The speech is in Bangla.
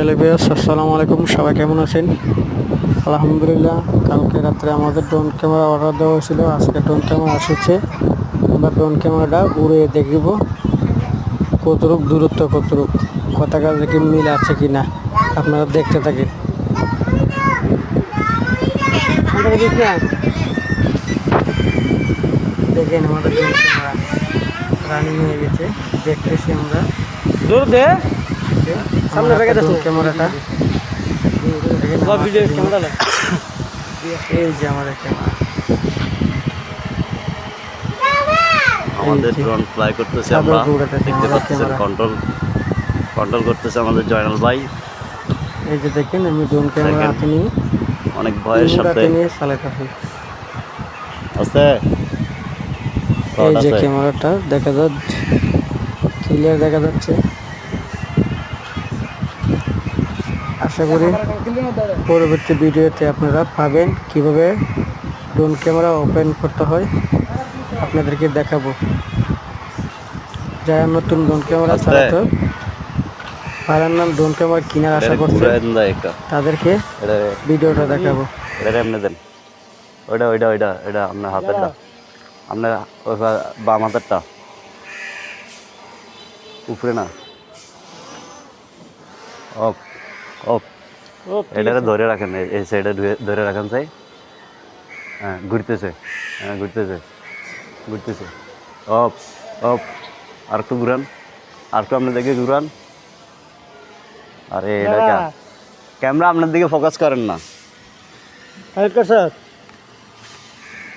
হ্যালো ভিউয়ার্স, আসসালামু আলাইকুম। সবাই কেমন আছেন? আলহামদুলিল্লাহ। কালকে রাত্রে আমাদের ড্রোন ক্যামেরা অর্ডার দেওয়া হয়েছিল, আজকে ড্রোন ক্যামেরা আসছে। আমরা ড্রোন ক্যামেরাটা উড়ে দেখব কতটুক দূরত্ব, কতটুক কথা কাজে কি মিল আছে কি না। আপনারা দেখতে থাকেন। দেখেন আমাদের ড্রোন ক্যামেরা রানিং হয়ে গেছে, দেখতেছি আমরা। দূর দে সামনে রেখে ড্রোন ক্যামেরাটা ভিডিও ক্যামেরা এই যে আমাদের ক্যামেরা, আমাদের ড্রোন ফ্লাই করতেছে, আমরা দেখতে পাচ্ছেন। কন্ট্রোল করতেছে আমাদের জয়নাল ভাই। এই যে দেখেন আমি ড্রোন ক্যামেরা হাতে নিয়ে অনেক ভয়ের সাথে চালাতেছি। আস্তে এই যে ক্যামেরাটা দেখা যাচ্ছে, ক্লিয়ার দেখা যাচ্ছে। আশা করি পরবর্তী ভিডিওতে আপনারা পাবেন কিভাবে ড্রোন ক্যামেরা ওপেন করতে হয়, আপনাদেরকে দেখাবো। যারা নতুন ড্রোন ক্যামেরা চালাতে পারেন না, ড্রোন ক্যামেরা কেনার আশা করছে, তাদেরকে ভিডিওটা দেখাবো। এটা এমনি দেন, ওইটা ওইটা ওইটা এটা আপনার হাতেরটা, আপনার বাম হাতেরটা উপরে না, অফ অফ। এটাকে ধরে রাখেন, এই সাইডে ধরে রাখেন। চাই হ্যাঁ, ঘুরতেছে, হ্যাঁ ঘুরতেছে ঘুরতেছে। Of of. আর একটু ঘুরান, আর একটু আপনার দিকে ঘুরান। আরে এটা ক্যামেরা আপনার দিকে ফোকাস করেন না। স্যার